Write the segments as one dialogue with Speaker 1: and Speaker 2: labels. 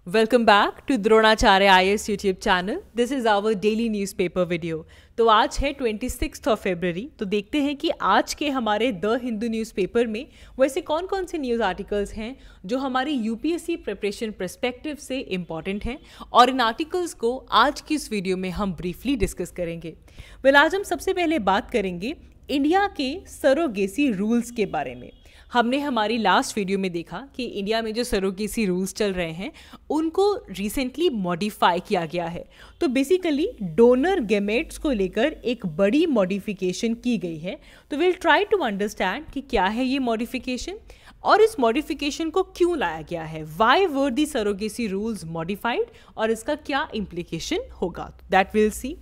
Speaker 1: Welcome back to Dronacharya IAS YouTube channel. This is our daily newspaper video. तो आज है 26 फरवरी। तो देखते हैं कि आज के हमारे द हिंदू न्यूज़पेपर में वैसे कौन कौन से न्यूज़ आर्टिकल्स हैं जो हमारी UPSC प्रिपरेशन पर्सपेक्टिव से इम्पॉर्टेंट हैं, और इन आर्टिकल्स को आज की इस वीडियो में हम ब्रीफली डिस्कस करेंगे। आज हम सबसे पहले बात करेंगे इंडिया के सरोगेसी रूल्स के बारे में। हमने हमारी लास्ट वीडियो में देखा कि इंडिया में जो सरोगेसी रूल्स चल रहे हैं उनको रिसेंटली मॉडिफाई किया गया है। तो बेसिकली डोनर गेमेट्स को लेकर एक बड़ी मॉडिफिकेशन की गई है। तो विल ट्राई टू अंडरस्टैंड कि क्या है ये मॉडिफिकेशन और इस मॉडिफिकेशन को क्यों लाया गया है, why were the surrogacy rules modified, और इसका क्या इम्प्लीकेशन होगा, that will see.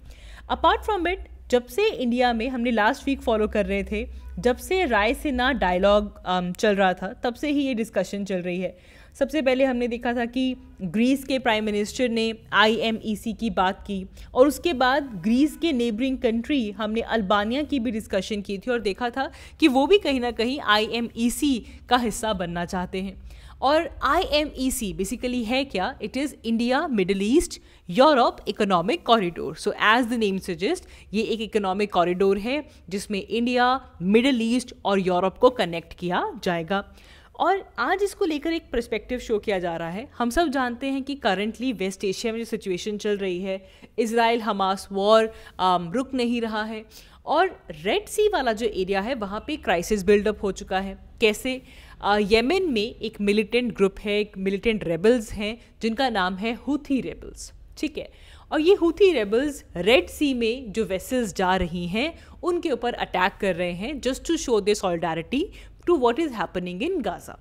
Speaker 1: Apart from it, जब से इंडिया में हमने लास्ट वीक फॉलो कर रहे थे, जब से रायसीना डायलॉग चल रहा था, तब से ही ये डिस्कशन चल रही है। सबसे पहले हमने देखा था कि ग्रीस के प्राइम मिनिस्टर ने IMEC की बात की, और उसके बाद ग्रीस के नेबरिंग कंट्री हमने अल्बानिया की भी डिस्कशन की थी और देखा था कि वो भी कहीं ना कहीं IMEC का हिस्सा बनना चाहते हैं। और IMEC बेसिकली है क्या? It is India middle east Europe economic corridor. So as the name suggest, ये एक इकोनॉमिक कॉरिडोर है जिसमें इंडिया, मिडल ईस्ट और यूरोप को कनेक्ट किया जाएगा। और आज इसको लेकर एक पर्सपेक्टिव शो किया जा रहा है। हम सब जानते हैं कि करंटली वेस्ट एशिया में जो सिचुएशन चल रही है, इजराइल हमास वॉर रुक नहीं रहा है, और रेड सी वाला जो एरिया है वहाँ पे क्राइसिस बिल्डअप हो चुका है। कैसे? येमेन में एक मिलिटेंट ग्रुप है, एक मिलिटेंट रेबल्स हैं जिनका नाम है हुथी रेबल्स, ठीक है। और ये हुथी रेबल्स रेड सी में जो वेसल्स जा रही हैं उनके ऊपर अटैक कर रहे हैं, just to show their solidarity to what is happening in Gaza.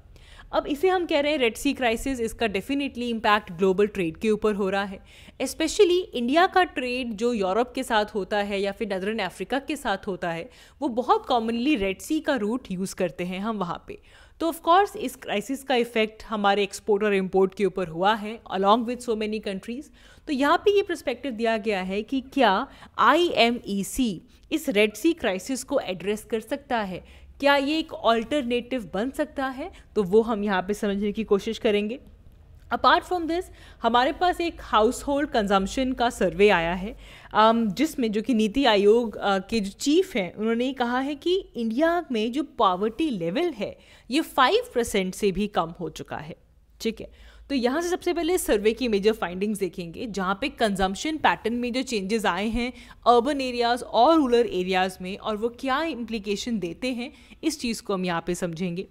Speaker 1: अब इसे हम कह रहे हैं रेड सी क्राइसिस। इसका डेफिनेटली इम्पैक्ट ग्लोबल ट्रेड के ऊपर हो रहा है। स्पेशली इंडिया का ट्रेड जो यूरोप के साथ होता है या फिर नदर्न अफ्रीका के साथ होता है, वो बहुत कॉमनली रेड सी का रूट यूज़ करते हैं हम वहाँ पे। तो ऑफ कोर्स इस क्राइसिस का इफेक्ट हमारे एक्सपोर्ट और इम्पोर्ट के ऊपर हुआ है along with so many countries. तो यहाँ पे ये पर्सपेक्टिव दिया गया है कि क्या IMEC इस रेड सी क्राइसिस को एड्रेस कर सकता है, क्या ये एक ऑल्टरनेटिव बन सकता है, तो वो हम यहाँ पे समझने की कोशिश करेंगे। अपार्ट फ्रॉम दिस, हमारे पास एक हाउस होल्ड कंजम्पशन का सर्वे आया है, जिसमें जो कि नीति आयोग के जो चीफ हैं उन्होंने कहा है कि इंडिया में जो पॉवर्टी लेवल है ये 5% से भी कम हो चुका है, ठीक है। तो यहाँ से सबसे पहले सर्वे की मेजर फाइंडिंग्स देखेंगे, जहाँ पे कंजम्पशन पैटर्न में जो चेंजेस आए हैं अर्बन एरियाज़ और रूरल एरियाज़ में, और वो क्या इम्प्लीकेशन देते हैं, इस चीज़ को हम यहाँ पे समझेंगे।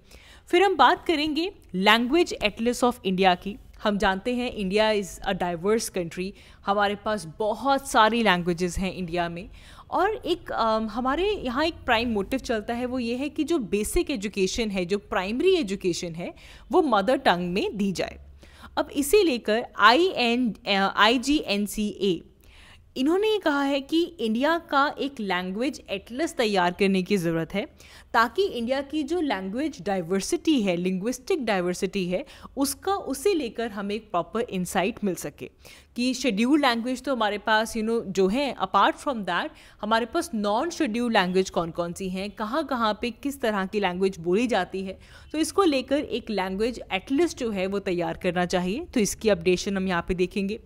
Speaker 1: फिर हम बात करेंगे लैंग्वेज एटलस ऑफ इंडिया की। हम जानते हैं India is a diverse country, हमारे पास बहुत सारी लैंग्वेजेस हैं इंडिया में, और एक हमारे यहाँ एक प्राइम मोटिव चलता है, वो ये है कि जो बेसिक एजुकेशन है, जो प्राइमरी एजुकेशन है, वो मदर टंग में दी जाए। अब इसे लेकर IGNCA इन्होंने ये कहा है कि इंडिया का एक लैंग्वेज एटलस तैयार करने की ज़रूरत है, ताकि इंडिया की जो लैंग्वेज डाइवर्सिटी है, लिंग्विस्टिक डाइवर्सिटी है, उसे लेकर हमें एक प्रॉपर इंसाइट मिल सके कि शेड्यूल्ड लैंग्वेज तो हमारे पास जो है, अपार्ट फ्रॉम दैट हमारे पास नॉन शेड्यूल्ड लैंग्वेज कौन कौन सी हैं, कहाँ कहाँ पे किस तरह की लैंग्वेज बोली जाती है। तो इसको लेकर एक लैंग्वेज एटलस जो है वो तैयार करना चाहिए। तो इसकी अपडेशन हम यहाँ पे देखेंगे।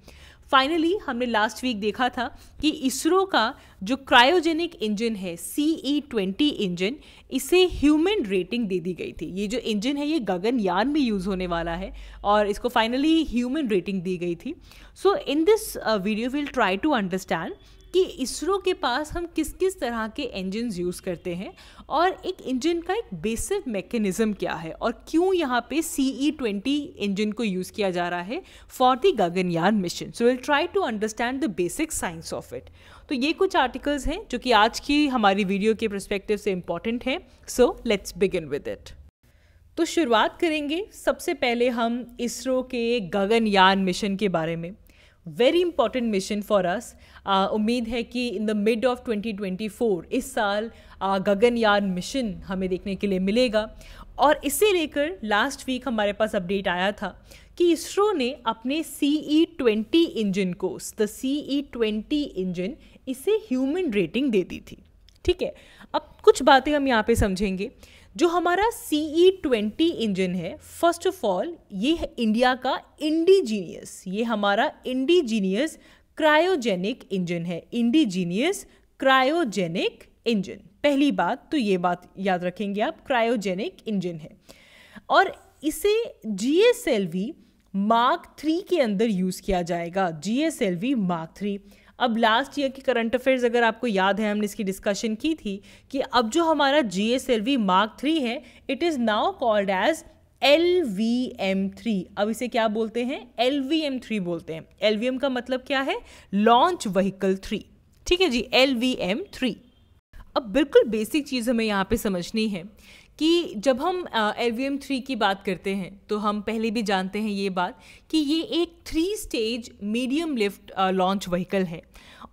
Speaker 1: फाइनली हमने लास्ट वीक देखा था कि इसरो का जो क्रायोजेनिक इंजन है CE-20 इंजन, इसे ह्यूमन रेटिंग दे दी गई थी। ये जो इंजन है ये गगनयान में यूज़ होने वाला है और इसको फाइनली ह्यूमन रेटिंग दी गई थी। So in this video will try to understand कि इसरो के पास हम किस किस तरह के इंजन्स यूज़ करते हैं, और एक इंजन का एक बेसिक मैकेनिज्म क्या है, और क्यों यहाँ पे CE-20 इंजन को यूज़ किया जा रहा है for the Gaganyaan mission. So will try to understand the basic science of it. तो ये कुछ आर्टिकल्स हैं जो कि आज की हमारी वीडियो के पर्सपेक्टिव से इम्पॉर्टेंट हैं। So let's begin with it. तो शुरुआत करेंगे सबसे पहले हम इसरो के गगनयान मिशन के बारे में। Very important mission for us. उम्मीद है कि इन द मिड ऑफ 2024 इस साल गगनयान मिशन हमें देखने के लिए मिलेगा। और इसे लेकर लास्ट वीक हमारे पास अपडेट आया था कि इसरो ने अपने CE-20 इंजन को, द CE-20 इंजन, इसे ह्यूमन रेटिंग दे दी थी, ठीक है। अब कुछ बातें हम यहाँ पे समझेंगे। जो हमारा CE20 इंजन है, फर्स्ट ऑफ ऑल ये है इंडिया का इंडिजीनियस, ये हमारा इंडिजीनियस क्रायोजेनिक इंजन है, इंडिजीनियस क्रायोजेनिक इंजन। पहली बात तो ये बात याद रखेंगे आप, क्रायोजेनिक इंजन है और इसे GSLV Mark 3 के अंदर यूज किया जाएगा, GSLV Mark 3। अब लास्ट ईयर की करंट अफेयर्स अगर आपको याद है, हमने इसकी डिस्कशन की थी कि अब जो हमारा GSLV Mark 3 है, it is now called as LVM3। अब इसे क्या बोलते हैं? LVM3 बोलते हैं। LVM का मतलब क्या है? लॉन्च व्हीकल 3, ठीक है जी, LVM3। अब बिल्कुल बेसिक चीज़ हमें यहाँ पे समझनी है कि जब हम LVM3 की बात करते हैं तो हम पहले भी जानते हैं ये बात कि ये एक 3 stage medium lift launch vehicle है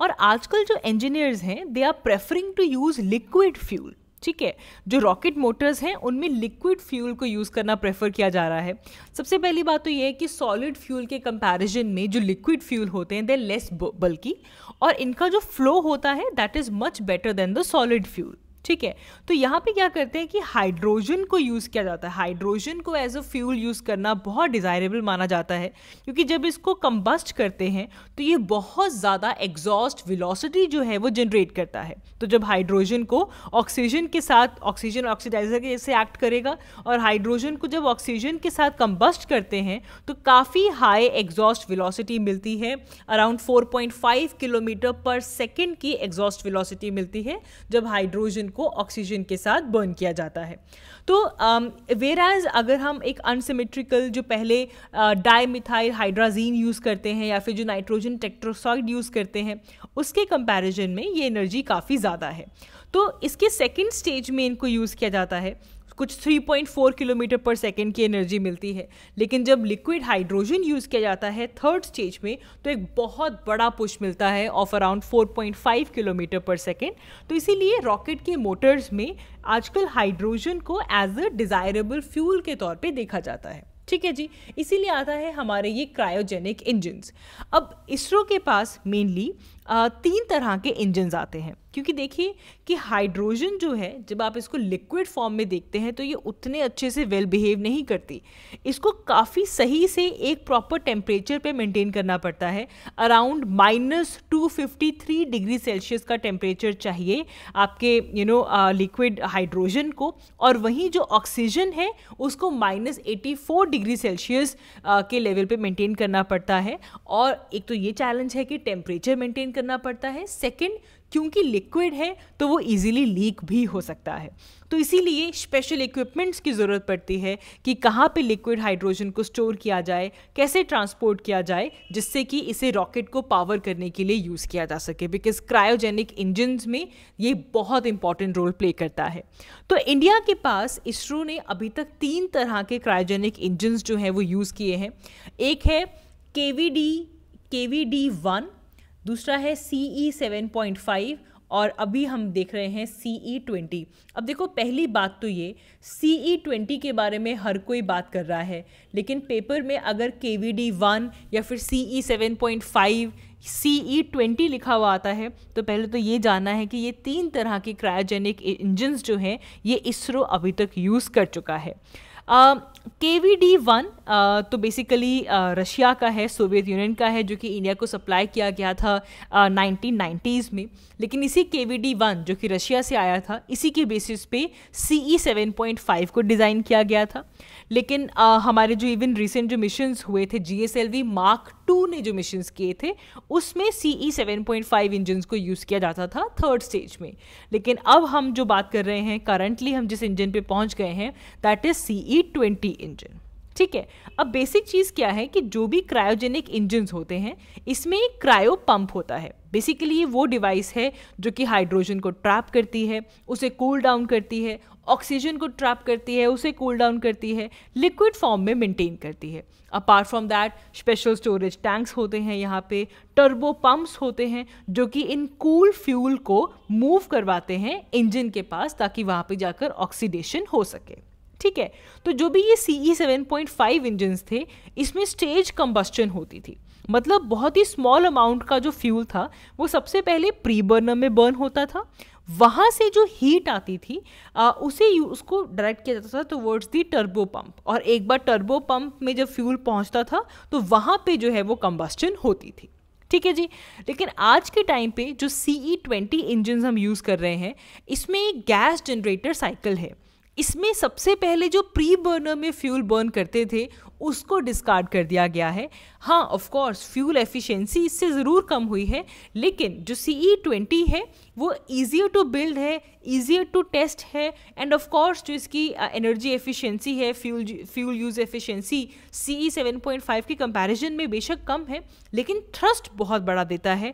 Speaker 1: और आजकल जो इंजीनियर्स हैं they are preferring to use liquid fuel, ठीक है। जो रॉकेट मोटर्स हैं उनमें लिक्विड फ्यूल को यूज़ करना प्रेफर किया जा रहा है। सबसे पहली बात तो ये है कि सॉलिड फ्यूल के कंपैरिजन में जो लिक्विड फ्यूल होते हैं दे लेस बल्की और इनका जो फ्लो होता है that is much better than the solid fuel, ठीक है। तो यहाँ पे क्या करते हैं कि हाइड्रोजन को यूज़ किया जाता है। हाइड्रोजन को एज अ फ्यूल यूज़ करना बहुत डिज़ायरेबल माना जाता है क्योंकि जब इसको कंबस्ट करते हैं तो ये बहुत ज़्यादा एग्जॉस्ट वेलोसिटी जो है वो जनरेट करता है। तो जब हाइड्रोजन को ऑक्सीजन के साथ, ऑक्सीजन ऑक्सीडाइजर के जैसे एक्ट करेगा और हाइड्रोजन को जब ऑक्सीजन के साथ कंबस्ट करते हैं तो काफ़ी हाई एग्जॉस्ट वेलोसिटी मिलती है, अराउंड 4.5 किलोमीटर पर सेकेंड की एग्जॉस्ट वेलोसिटी मिलती है जब हाइड्रोजन को ऑक्सीजन के साथ बर्न किया जाता है। तो वेराज अगर हम एक अनसिमेट्रिकल जो पहले डाइमिथाइल हाइड्राजीन यूज़ करते हैं या फिर जो नाइट्रोजन टेट्रोक्साइड यूज़ करते हैं उसके कंपैरिजन में ये एनर्जी काफ़ी ज़्यादा है। तो इसके सेकेंड स्टेज में इनको यूज़ किया जाता है, कुछ 3.4 किलोमीटर पर सेकेंड की एनर्जी मिलती है। लेकिन जब लिक्विड हाइड्रोजन यूज़ किया जाता है थर्ड स्टेज में तो एक बहुत बड़ा पुश मिलता है ऑफ अराउंड 4.5 किलोमीटर पर सेकेंड। तो इसीलिए रॉकेट के मोटर्स में आजकल हाइड्रोजन को एज अ डिज़ायरेबल फ्यूल के तौर पे देखा जाता है, ठीक है जी। इसीलिए आता है हमारे ये क्रायोजेनिक इंजन्स। अब इसरो के पास मेनली 3 तरह के इंजन्स आते हैं क्योंकि देखिए कि हाइड्रोजन जो है जब आप इसको लिक्विड फॉर्म में देखते हैं तो ये उतने अच्छे से वेल बिहेव नहीं करती। इसको काफ़ी सही से एक प्रॉपर टेम्परेचर पे मेंटेन करना पड़ता है। अराउंड -253 डिग्री सेल्सियस का टेम्परेचर चाहिए आपके लिक्विड हाइड्रोजन को, और वहीं जो ऑक्सीजन है उसको -84 डिग्री सेल्सियस के लेवल पे मेंटेन करना पड़ता है। और एक तो ये चैलेंज है कि टेम्परेचर मेंटेन करना पड़ता है, सेकंड क्योंकि लिक्विड है तो वो इजीली लीक भी हो सकता है। तो इसीलिए स्पेशल इक्विपमेंट्स की ज़रूरत पड़ती है कि कहाँ पे लिक्विड हाइड्रोजन को स्टोर किया जाए, कैसे ट्रांसपोर्ट किया जाए जिससे कि इसे रॉकेट को पावर करने के लिए यूज़ किया जा सके, बिकॉज क्रायोजेनिक इंजन्स में ये बहुत इंपॉर्टेंट रोल प्ले करता है। तो इंडिया के पास इसरो ने अभी तक 3 तरह के क्रायोजेनिक इंजन्स जो हैं वो यूज़ किए हैं। एक है KVD-1, दूसरा है CE7.5 और अभी हम देख रहे हैं CE20। अब देखो पहली बात तो ये CE20 के बारे में हर कोई बात कर रहा है, लेकिन पेपर में अगर KVD-1 या फिर CE7.5 CE20 लिखा हुआ आता है तो पहले तो ये जानना है कि ये 3 तरह के क्रायोजेनिक इंजन्स जो हैं ये इसरो अभी तक यूज़ कर चुका है। KVD-1 तो बेसिकली रशिया का है, सोवियत यूनियन का है, जो कि इंडिया को सप्लाई किया गया था 1990s में। लेकिन इसी KVD-1 जो कि रशिया से आया था, इसी के बेसिस पे CE7.5 को डिज़ाइन किया गया था। लेकिन हमारे जो इवन रिसेंट जो मिशंस हुए थे, GSLV Mark 2 ने जो मिशंस किए थे उसमें CE7.5 इंजन्स को यूज़ किया जाता था थर्ड स्टेज में। लेकिन अब हम जो बात कर रहे हैं, करंटली हम जिस इंजन पे पहुंच गए हैं, दैट इज CE20 इंजन, ठीक है। अब बेसिक चीज़ क्या है कि जो भी क्रायोजेनिक इंजन्स होते हैं इसमें एक क्रायो पंप होता है। बेसिकली ये वो डिवाइस है जो कि हाइड्रोजन को ट्रैप करती है, उसे कूल डाउन करती है, ऑक्सीजन को ट्रैप करती है, उसे कूल डाउन करती है, लिक्विड फॉर्म में मेंटेन करती है। Apart from that special storage tanks होते हैं, यहाँ पे टर्बो पंप्स होते हैं जो कि इन कूल फ्यूल को मूव करवाते हैं इंजन के पास ताकि वहाँ पे जाकर ऑक्सीडेशन हो सके, ठीक है। तो जो भी ये CE7.5 इंजन्स थे इसमें स्टेज कंबस्टन होती थी, मतलब बहुत ही स्मॉल अमाउंट का जो फ्यूल था वो सबसे पहले प्री बर्नर में बर्न होता था, वहाँ से जो हीट आती थी उसको डायरेक्ट किया जाता था टुवर्ड्स दी टर्बो पंप, और एक बार टर्बो पंप में जब फ्यूल पहुँचता था तो वहाँ पे जो है वो कंबस्टन होती थी। ठीक है जी। लेकिन आज के टाइम पे जो CE20 इंजन हम यूज़ कर रहे हैं, इसमें एक गैस जनरेटर साइकिल है। इसमें सबसे पहले जो प्री बर्नर में फ्यूल बर्न करते थे उसको डिस्कार्ड कर दिया गया है। हाँ, ऑफ कोर्स फ्यूल एफिशिएंसी इससे ज़रूर कम हुई है, लेकिन जो CE20 है वो ईजियर टू बिल्ड है, ईजियर टू टेस्ट है, एंड ऑफ कोर्स जो इसकी एनर्जी एफिशिएंसी है, फ्यूल यूज़ एफिशिएंसी CE 7.5 की कंपैरिजन में बेशक कम है, लेकिन थ्रस्ट बहुत बड़ा देता है।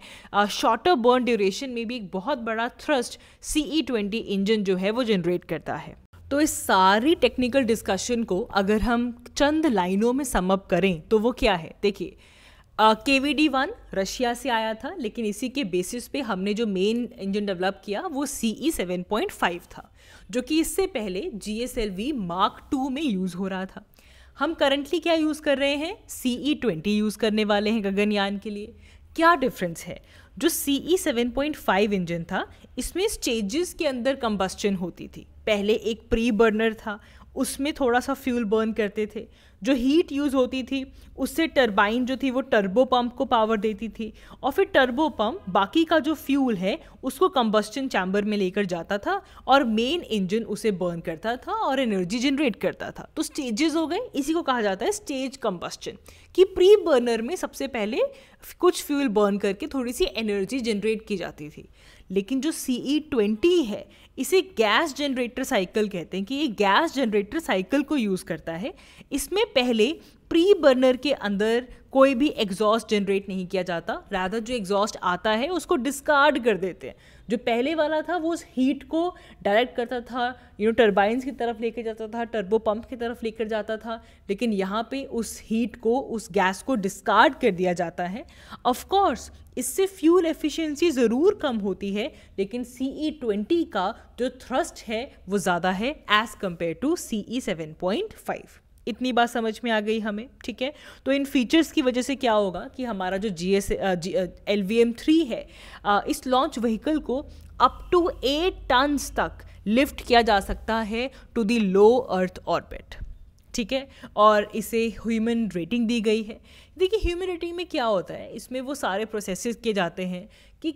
Speaker 1: शॉर्टर बर्न ड्यूरेशन में भी एक बहुत बड़ा थ्रस्ट CE20 इंजन जो है वो जनरेट करता है। तो इस सारी टेक्निकल डिस्कशन को अगर हम चंद लाइनों में सम अप करें तो वो क्या है, देखिए KVD1 रशिया से आया था, लेकिन इसी के बेसिस पे हमने जो मेन इंजन डेवलप किया वो CE 7.5 था, जो कि इससे पहले GSLV Mark II में यूज़ हो रहा था। हम करंटली क्या यूज़ कर रहे हैं, CE20 यूज़ करने वाले हैं गगनयान के लिए। क्या डिफरेंस है, जो CE 7.5 इंजन था इसमें स्टेजेस के अंदर कंबस्टन होती थी। पहले एक प्री बर्नर था, उसमें थोड़ा सा फ्यूल बर्न करते थे, जो हीट यूज़ होती थी उससे टरबाइन जो थी वो टर्बो पंप को पावर देती थी, और फिर टर्बो पंप बाकी का जो फ्यूल है उसको कंबस्टन चैम्बर में लेकर जाता था और मेन इंजन उसे बर्न करता था और एनर्जी जनरेट करता था। तो स्टेजेस हो गए, इसी को कहा जाता है स्टेज कंबस्टन, कि प्री बर्नर में सबसे पहले कुछ फ्यूल बर्न करके थोड़ी सी एनर्जी जनरेट की जाती थी। लेकिन जो CE20 है इसे गैस जनरेटर साइकिल कहते हैं, कि ये गैस जनरेटर साइकिल को यूज़ करता है। इसमें पहले प्री बर्नर के अंदर कोई भी एग्जॉस्ट जनरेट नहीं किया जाता, रादर जो एग्जॉस्ट आता है उसको डिस्कार्ड कर देते हैं। जो पहले वाला था वो उस हीट को डायरेक्ट करता था, टरबाइन्स की तरफ लेकर जाता था, टर्बो पंप की तरफ लेकर जाता था, लेकिन यहाँ पे उस हीट को, उस गैस को डिस्कार्ड कर दिया जाता है। ऑफ कोर्स इससे फ्यूल एफिशिएंसी ज़रूर कम होती है, लेकिन CE20 का जो थ्रस्ट है वो ज़्यादा है एज़ कम्पेयर टू CE 7.5। इतनी बात समझ में आ गई हमें, ठीक है। तो इन फीचर्स की वजह से क्या होगा कि हमारा जो LVM-3 है, इस लॉन्च व्हीकल को अप टू 8 टन्स तक लिफ्ट किया जा सकता है to the low earth orbit, ठीक है। और इसे ह्यूमन रेटिंग दी गई है। देखिए ह्यूमन रेटिंग में क्या होता है, इसमें वो सारे प्रोसेसेस किए जाते हैं कि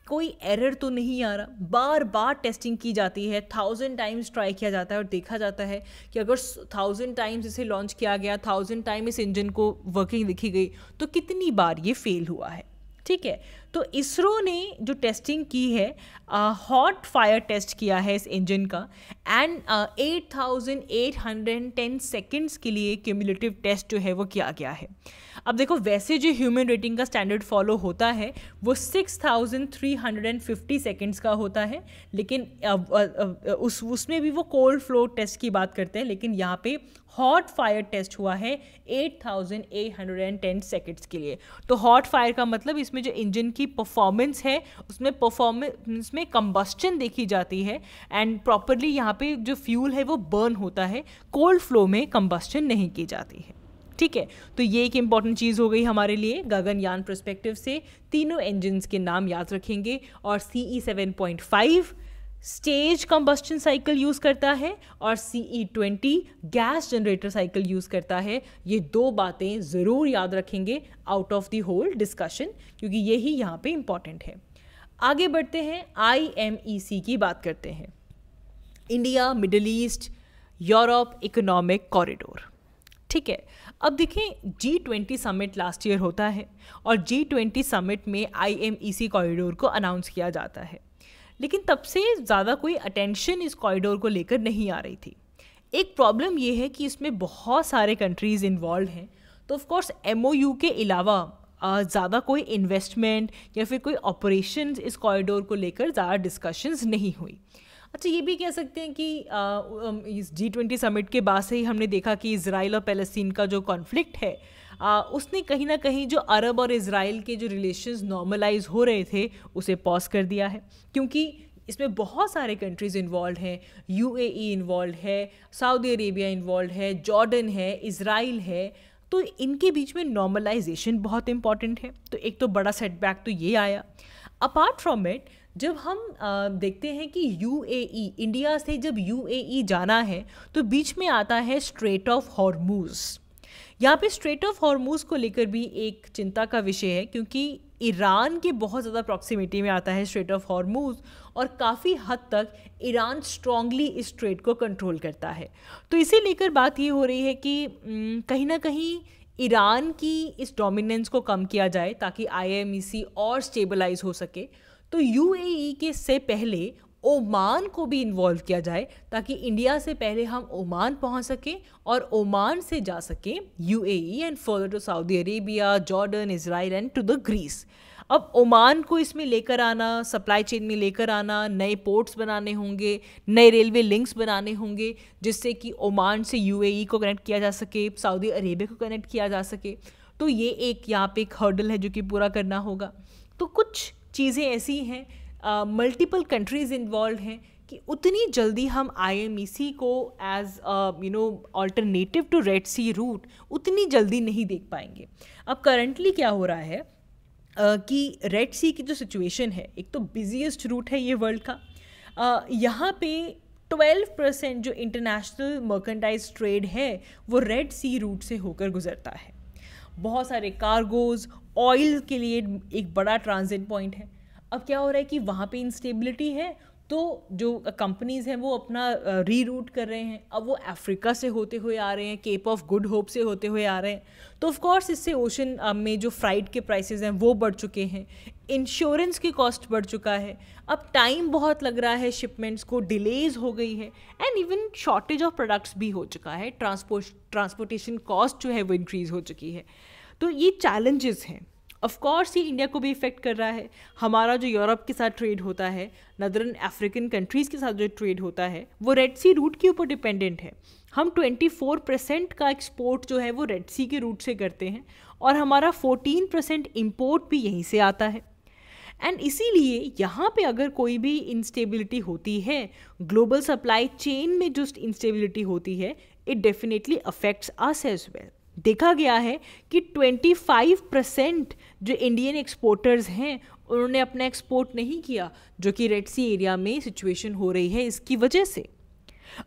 Speaker 1: कोई एरर तो नहीं आ रहा, बार बार टेस्टिंग की जाती है, 1000 टाइम्स ट्राई किया जाता है और देखा जाता है कि अगर 1000 टाइम्स इसे लॉन्च किया गया, 1000 टाइम इस इंजन को वर्किंग दिखी गई, तो कितनी बार ये फेल हुआ है, ठीक है। तो इसरो ने जो टेस्टिंग की है, हॉट फायर टेस्ट किया है इस इंजन का, एंड 8810 सेकेंड्स के लिए क्यूमुलेटिव टेस्ट जो है वो किया गया है। अब देखो, वैसे जो ह्यूमन रेटिंग का स्टैंडर्ड फॉलो होता है वो 6350 सेकेंड्स का होता है, लेकिन उसमें भी वो कोल्ड फ्लो टेस्ट की बात करते हैं, लेकिन यहाँ पे हॉट फायर टेस्ट हुआ है 8810 सेकेंड्स के लिए। तो हॉट फायर का मतलब इसमें जो इंजन की परफॉर्मेंस है उसमें में कंबस्टन देखी जाती है, एंड प्रॉपरली यहाँ पे जो फ्यूल है वो बर्न होता है, कोल्ड फ्लो में कंबस्टन नहीं की जाती है, ठीक है। तो ये एक इंपॉर्टेंट चीज़ हो गई हमारे लिए। गगनयान पर्सपेक्टिव से तीनों इंजन्स के नाम याद रखेंगे, और CE 7.5 stage combustion cycle use करता है और CE20 gas generator cycle use करता है। ये दो बातें ज़रूर याद रखेंगे out of the whole discussion, क्योंकि यही यहाँ पे इम्पॉर्टेंट है। आगे बढ़ते हैं, IMEC की बात करते हैं, India middle east Europe economic corridor, ठीक है। अब देखें, G20 समिट लास्ट ईयर होता है और G20 समिट में IMEC कॉरिडोर को अनाउंस किया जाता है, लेकिन तब से ज़्यादा कोई अटेंशन इस कॉरिडोर को लेकर नहीं आ रही थी। एक प्रॉब्लम ये है कि इसमें बहुत सारे कंट्रीज़ इन्वॉल्व हैं, तो ऑफ कोर्स MOU के अलावा ज़्यादा कोई इन्वेस्टमेंट या फिर कोई ऑपरेशंस इस कॉरिडोर को लेकर ज़्यादा डिस्कशंस नहीं हुई। अच्छा, ये भी कह सकते हैं कि इस G20 समिट के बाद से ही हमने देखा कि इज़राइल और पैलेस्टीन का जो कॉन्फ्लिक्ट है, उसने कहीं ना कहीं जो अरब और इज़राइल के जो रिलेशंस नॉर्मलाइज हो रहे थे उसे पॉज कर दिया है, क्योंकि इसमें बहुत सारे कंट्रीज़ इन्वॉल्व हैं। UAE इन्वॉल्व है, सऊदी अरेबिया इन्वॉल्व है, जॉर्डन है, इज़राइल है, तो इनके बीच में नॉर्मलाइजेशन बहुत इंपॉर्टेंट है। तो एक तो बड़ा सेटबैक तो ये आया। अपार्ट फ्रॉम इट, जब हम देखते हैं कि यूएई, इंडिया से जब यूएई जाना है तो बीच में आता है स्ट्रेट ऑफ हॉर्मूज। यहाँ पे स्ट्रेट ऑफ हॉर्मूज को लेकर भी एक चिंता का विषय है, क्योंकि ईरान के बहुत ज़्यादा प्रॉक्सिमिटी में आता है स्ट्रेट ऑफ हॉर्मूज, और काफ़ी हद तक ईरान स्ट्रांगली इस स्ट्रेट को कंट्रोल करता है। तो इसे लेकर बात ये हो रही है कि कहीं ना कहीं ईरान की इस डोमिनेंस को कम किया जाए ताकि आईएमईसी और स्टेबलाइज हो सके। तो यूएई के से पहले ओमान को भी इन्वॉल्व किया जाए ताकि इंडिया से पहले हम ओमान पहुंच सकें और ओमान से जा सकें UAE and further to Saudi Arabia, Jordan, Israel and to the Greece. अब ओमान को इसमें लेकर आना, सप्लाई चेन में लेकर आना, नए पोर्ट्स बनाने होंगे, नए रेलवे लिंक्स बनाने होंगे जिससे कि ओमान से यूएई को कनेक्ट किया जा सके, सऊदी अरेबिया को कनेक्ट किया जा सके। तो ये एक यहाँ पे एक हर्डल है जो कि पूरा करना होगा। तो कुछ चीज़ें ऐसी हैं, मल्टीपल कंट्रीज़ इन्वॉल्व हैं कि उतनी जल्दी हम आईएमईसी को as alternative to red sea route उतनी जल्दी नहीं देख पाएंगे। अब करंटली क्या हो रहा है कि रेड सी की जो सिचुएशन है, एक तो बिजीएस्ट रूट है ये वर्ल्ड का, यहाँ पे 12% जो इंटरनेशनल मर्केंटाइज ट्रेड है वो रेड सी रूट से होकर गुजरता है। बहुत सारे कार्गोज, ऑयल के लिए एक बड़ा ट्रांजिट पॉइंट है। अब क्या हो रहा है कि वहाँ पे इंस्टेबिलिटी है, तो जो कंपनीज़ हैं वो अपना रीरूट कर रहे हैं। अब वो अफ्रीका से होते हुए आ रहे हैं, केप ऑफ गुड होप से होते हुए आ रहे हैं। तो ऑफ कोर्स इससे ओशन में जो फ्राइट के प्राइसेस हैं वो बढ़ चुके हैं, इंश्योरेंस की कॉस्ट बढ़ चुका है, अब टाइम बहुत लग रहा है, शिपमेंट्स को डिलेज हो गई है, and even shortage of products भी हो चुका है, ट्रांसपोर्टेशन कॉस्ट जो है वो इंक्रीज़ हो चुकी है। तो ये चैलेंजेस हैं। ऑफ कोर्स ये इंडिया को भी इफ़ेक्ट कर रहा है। हमारा जो यूरोप के साथ ट्रेड होता है, नदरन अफ्रीकन कंट्रीज़ के साथ जो ट्रेड होता है वो रेड सी रूट के ऊपर डिपेंडेंट है। हम 24% का एक्सपोर्ट जो है वो रेड सी के रूट से करते हैं और हमारा 14% इम्पोर्ट भी यहीं से आता है। एंड इसीलिए यहाँ पे अगर कोई भी इंस्टेबिलिटी होती है, ग्लोबल सप्लाई चेन में जो इंस्टेबिलिटी होती है, it definitely affects us as well. देखा गया है कि 25% जो इंडियन एक्सपोर्टर्स हैं उन्होंने अपना एक्सपोर्ट नहीं किया, जो कि रेड सी एरिया में सिचुएशन हो रही है इसकी वजह से।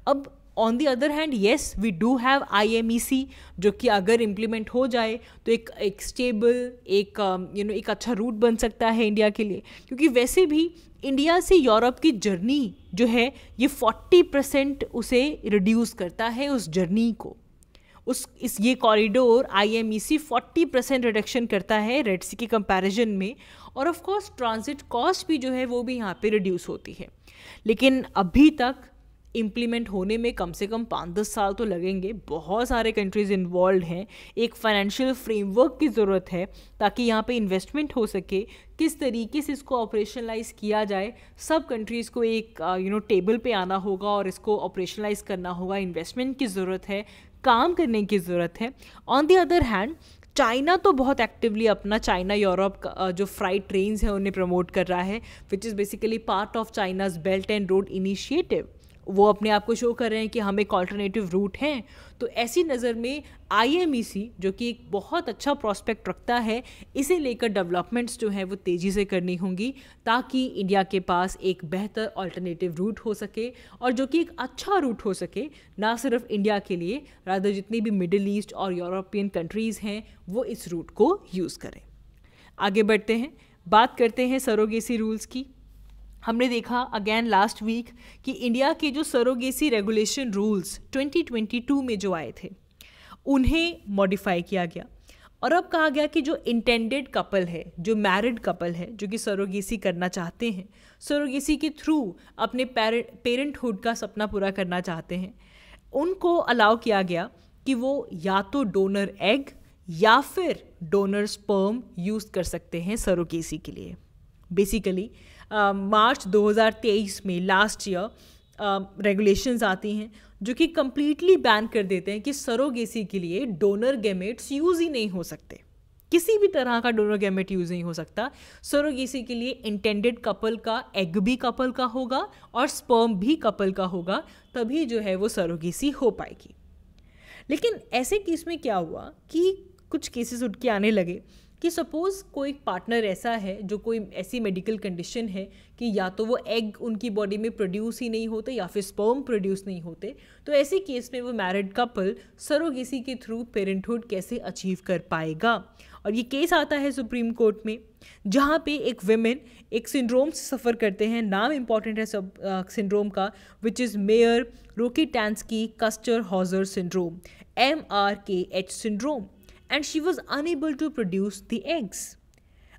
Speaker 1: अब on the other hand yes we do have IMEC, जो कि अगर इम्प्लीमेंट हो जाए तो एक स्टेबल, एक अच्छा रूट बन सकता है इंडिया के लिए, क्योंकि वैसे भी इंडिया से यूरोप की जर्नी जो है ये 40% उसे रिड्यूस करता है, उस जर्नी को। ये कॉरिडोर आईएमईसी 40% रिडक्शन करता है रेड सी के कंपैरिजन में, और ऑफ कोर्स ट्रांजिट कॉस्ट भी जो है वो भी यहाँ पे रिड्यूस होती है। लेकिन अभी तक इम्प्लीमेंट होने में कम से कम 5-10 साल तो लगेंगे। बहुत सारे कंट्रीज़ इन्वॉल्व हैं, एक फाइनेंशियल फ्रेमवर्क की ज़रूरत है ताकि यहाँ पे इन्वेस्टमेंट हो सके। किस तरीके से इसको ऑपरेशनलाइज किया जाए, सब कंट्रीज़ को एक टेबल पे आना होगा और इसको ऑपरेशनलाइज करना होगा। इन्वेस्टमेंट की ज़रूरत है, काम करने की ज़रूरत है। On the other hand China तो बहुत एक्टिवली अपना चाइना यूरोप का जो फ्राइट ट्रेन्स हैं उन्हें प्रमोट कर रहा है, which is basically part of China's belt and road initiative. वो अपने आप को शो कर रहे हैं कि हम एक ऑल्टरनेटिव रूट हैं। तो ऐसी नज़र में आईएमईसी, जो कि एक बहुत अच्छा प्रॉस्पेक्ट रखता है, इसे लेकर डेवलपमेंट्स जो हैं वो तेज़ी से करनी होंगी ताकि इंडिया के पास एक बेहतर ऑल्टरनेटिव रूट हो सके, और जो कि एक अच्छा रूट हो सके ना सिर्फ इंडिया के लिए, रादर जितनी भी मिडिल ईस्ट और यूरोपियन कंट्रीज़ हैं वो इस रूट को यूज़ करें। आगे बढ़ते हैं, बात करते हैं सरोगेसी रूल्स की। हमने देखा अगेन लास्ट वीक कि इंडिया के जो सरोगेसी रेगुलेशन रूल्स 2022 में जो आए थे उन्हें मॉडिफाई किया गया, और अब कहा गया कि जो इंटेंडेड कपल है, जो मैरिड कपल है, जो कि सरोगेसी करना चाहते हैं, सरोगेसी के थ्रू अपने पेरेंटहुड का सपना पूरा करना चाहते हैं, उनको अलाउ किया गया कि वो या तो डोनर एग या फिर डोनर स्पर्म यूज़ कर सकते हैं सरोगेसी के लिए। बेसिकली मार्च 2023 में लास्ट ईयर रेगुलेशंस आती हैं जो कि कम्प्लीटली बैन कर देते हैं कि सरोगेसी के लिए डोनर गैमेट्स यूज़ ही नहीं हो सकते, किसी भी तरह का डोनर गैमेट यूज़ नहीं हो सकता। सरोगेसी के लिए इंटेंडेड कपल का एग भी कपल का होगा और स्पर्म भी कपल का होगा, तभी जो है वो सरोगेसी हो पाएगी। लेकिन ऐसे केस में क्या हुआ कि कुछ केसेस उठ के आने लगे कि सपोज़ कोई पार्टनर ऐसा है जो कोई ऐसी मेडिकल कंडीशन है कि या तो वो एग उनकी बॉडी में प्रोड्यूस ही नहीं होते या फिर स्पर्म प्रोड्यूस नहीं होते, तो ऐसे केस में वो मैरिड कपल सरोगेसी के थ्रू पेरेंटहुड कैसे अचीव कर पाएगा। और ये केस आता है सुप्रीम कोर्ट में, जहाँ पे एक विमेन एक सिंड्रोम से सफ़र करते हैं, नाम इंपॉर्टेंट है सब सिंड्रोम का, which is Mayer Rokitansky Kuster Hauser syndrome, MRKH syndrome, and she was unable to produce the eggs.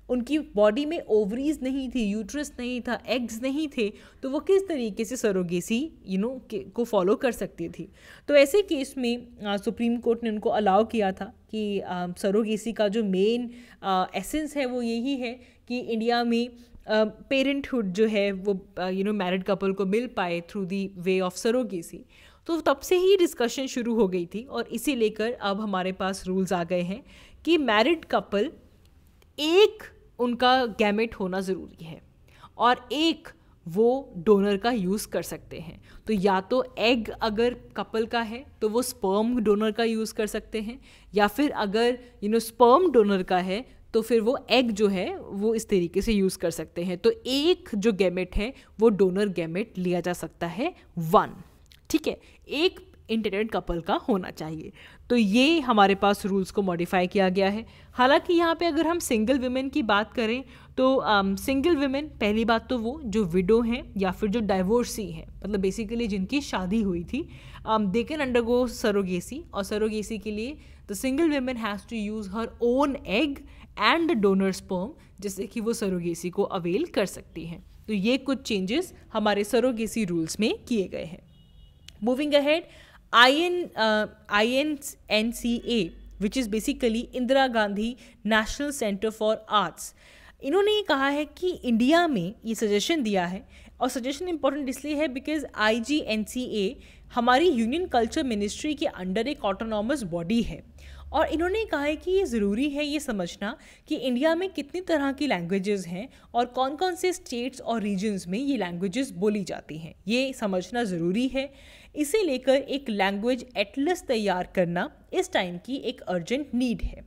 Speaker 1: उनकी बॉडी में ओवरीज नहीं थी, यूट्रस नहीं था, एग्स नहीं थे, तो वो किस तरीके से सरोगेसी को फॉलो कर सकती थी। तो ऐसे केस में सुप्रीम कोर्ट ने उनको अलाउ किया था कि सरोगेसी का जो मेन एसेंस है वो यही है कि इंडिया में पेरेंटहुड जो है वो मैरिड कपल को मिल पाए through the way of surrogacy. तो तब से ही डिस्कशन शुरू हो गई थी और इसी लेकर अब हमारे पास रूल्स आ गए हैं कि मैरिड कपल एक उनका गैमेट होना ज़रूरी है और एक वो डोनर का यूज़ कर सकते हैं। तो या तो एग अगर कपल का है तो वो स्पर्म डोनर का यूज़ कर सकते हैं, या फिर अगर स्पर्म डोनर का है तो फिर वो एग जो है वो इस तरीके से यूज़ कर सकते हैं। तो एक जो गैमेट है वो डोनर गैमेट लिया जा सकता है 1, ठीक है, एक इंटरनेट कपल का होना चाहिए। तो ये हमारे पास रूल्स को मॉडिफाई किया गया है। हालांकि यहाँ पे अगर हम सिंगल विमेन की बात करें तो सिंगल विमेन, पहली बात तो वो जो विडो हैं या फिर जो डाइवोर्सी हैं, मतलब बेसिकली जिनकी शादी हुई थी, दे कैन अंडरगो सरोगेसी, और सरोगेसी के लिए the single women has to use her own egg and donor sperm, जिससे कि वो सरोगेसी को अवेल कर सकती हैं। तो ये कुछ चेंजेस हमारे सरोगेसी रूल्स में किए गए हैं। Moving ahead, INCA, which is basically Indira Gandhi national centre for arts, इन्होंने ये कहा है कि इंडिया में ये सजेशन दिया है, और सजेशन इंपॉर्टेंट इसलिए है बिकॉज IGNCA हमारी यूनियन कल्चर मिनिस्ट्री के अंडर एक ऑटोनॉमस बॉडी है, और इन्होंने कहा है कि ये ज़रूरी है ये समझना कि इंडिया में कितनी तरह की लैंग्वेजेस हैं और कौन कौन से स्टेट्स और रीजन्स में ये लैंग्वेजेस बोली जाती हैं, ये समझना ज़रूरी है। इसे लेकर एक लैंग्वेज एटलस तैयार करना इस टाइम की एक अर्जेंट नीड है।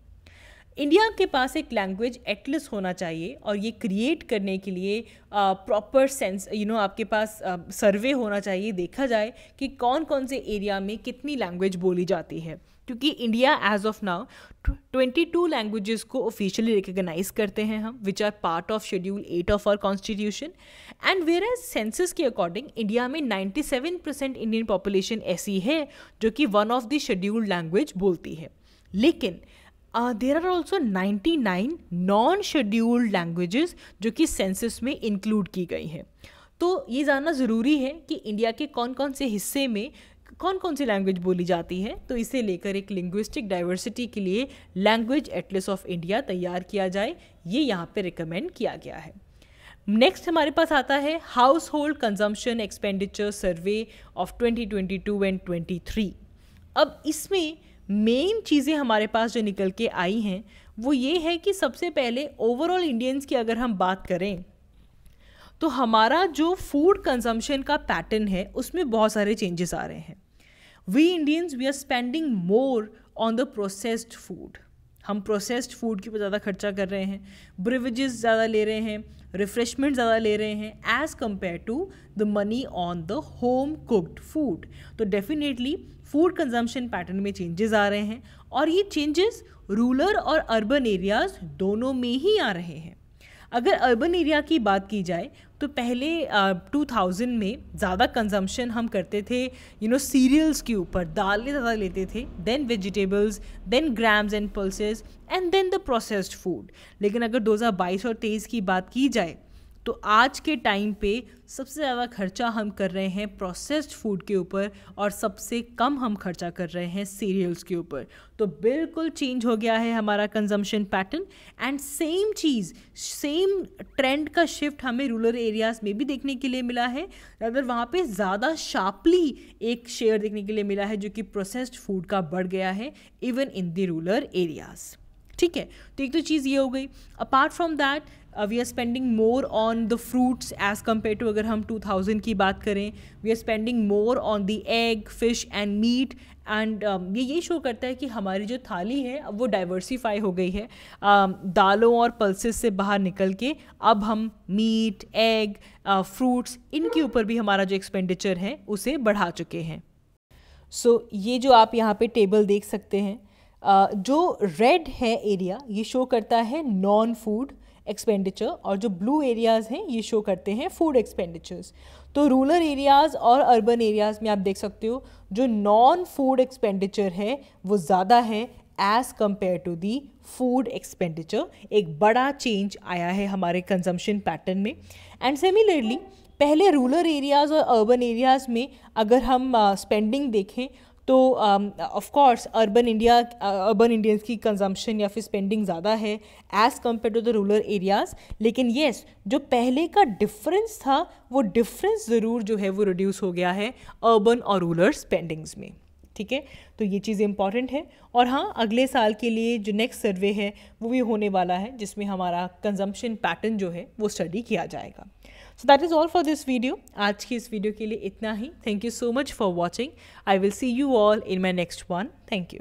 Speaker 1: इंडिया के पास एक लैंग्वेज एटलस होना चाहिए, और ये क्रिएट करने के लिए प्रॉपर सेंस आपके पास सर्वे होना चाहिए, देखा जाए कि कौन कौन से एरिया में कितनी लैंग्वेज बोली जाती है, क्योंकि India as of now 22 languages को ऑफिशियली रिकग्नाइज करते हैं हम, which are part of schedule 8 of our constitution, and where as census के अकॉर्डिंग इंडिया में 97% इंडियन पॉपुलेशन ऐसी है जो कि one of the scheduled language बोलती है। लेकिन there are also 99 non scheduled languages जो कि सेंसस में इंक्लूड की गई हैं। तो ये जानना ज़रूरी है कि इंडिया के कौन कौन से हिस्से में कौन कौन सी लैंग्वेज बोली जाती है। तो इसे लेकर एक लिंग्विस्टिक डाइवर्सिटी के लिए लैंग्वेज एटलस ऑफ इंडिया तैयार किया जाए, ये यहाँ पे रिकमेंड किया गया है। नेक्स्ट हमारे पास आता है house hold consumption expenditure survey of 2022 and 23। अब इसमें मेन चीज़ें हमारे पास जो निकल के आई हैं वो ये है कि सबसे पहले ओवरऑल इंडियंस की अगर हम बात करें तो हमारा जो फूड कंजम्पशन का पैटर्न है उसमें बहुत सारे चेंजेस आ रहे हैं। We Indians we are spending more on the processed food, हम प्रोसेस्ड फूड के ऊपर ज़्यादा खर्चा कर रहे हैं, ब्रिवेजेस ज़्यादा ले रहे हैं, रिफ्रेशमेंट ज़्यादा ले रहे हैं as compare to the money on the home cooked food. तो डेफिनेटली फूड कंजम्पशन पैटर्न में चेंजेस आ रहे हैं, और ये चेंजेस रूरल और अर्बन एरियाज़ दोनों में ही आ रहे हैं। अगर अर्बन एरिया की बात की जाए तो पहले 2000 में ज़्यादा कंजम्पशन हम करते थे सीरियल्स के ऊपर, दालें ज़्यादा लेते थे, then vegetables, then grams and pulses, and then the processed food. लेकिन अगर 2022 और 23 की बात की जाए तो आज के टाइम पे सबसे ज़्यादा खर्चा हम कर रहे हैं प्रोसेस्ड फूड के ऊपर, और सबसे कम हम खर्चा कर रहे हैं सीरियल्स के ऊपर। तो बिल्कुल चेंज हो गया है हमारा consumption pattern, and same cheese, same trend का शिफ्ट हमें रूरल एरियाज़ में भी देखने के लिए मिला है। अगर वहाँ पे ज़्यादा शार्पली एक शेयर देखने के लिए मिला है जो कि प्रोसेस्ड फूड का बढ़ गया है even in the rural areas. ठीक है, तो एक तो चीज़ ये हो गई. Apart from that we are spending more on the fruits as compare to, अगर हम 2000 की बात करें, we are spending more on the egg, fish and meat. And ये शो करता है कि हमारी जो थाली है अब वो डाइवर्सिफाई हो गई है. दालों और पल्सेस से बाहर निकल के अब हम मीट, एग, फ्रूट्स, इनके ऊपर भी हमारा जो एक्सपेंडिचर है उसे बढ़ा चुके हैं. सो ये जो आप यहाँ पे टेबल देख सकते हैं, जो रेड है एरिया ये शो करता है नॉन फूड एक्सपेंडिचर, और जो ब्लू एरियाज़ हैं ये शो करते हैं फूड एक्सपेंडिचर्स. तो रूरल एरियाज़ और अर्बन एरियाज़ में आप देख सकते हो जो नॉन फूड एक्सपेंडिचर है वो ज़्यादा है as compare to the food expenditure. एक बड़ा चेंज आया है हमारे कंजम्पशन पैटर्न में. एंड सिमिलरली पहले रूरल एरियाज़ और अर्बन एरियाज़ में अगर हम स्पेंडिंग देखें तो ऑफ कोर्स अर्बन इंडियंस की कंजम्पशन या फिर स्पेंडिंग ज़्यादा है as compare to the rural areas. लेकिन येस, जो पहले का डिफरेंस था वो डिफरेंस ज़रूर जो है वो रिड्यूस हो गया है अर्बन और रूरल स्पेंडिंग्स में. ठीक है, तो ये चीज़ इंपॉर्टेंट है. और हाँ, अगले साल के लिए जो नेक्स्ट सर्वे है वो भी होने वाला है जिसमें हमारा कंजम्पशन पैटर्न जो है वो स्टडी किया जाएगा. So that is all for this video. आज की इस वीडियो के लिए इतना ही. Thank you so much for watching. I will see you all in my next one. Thank you.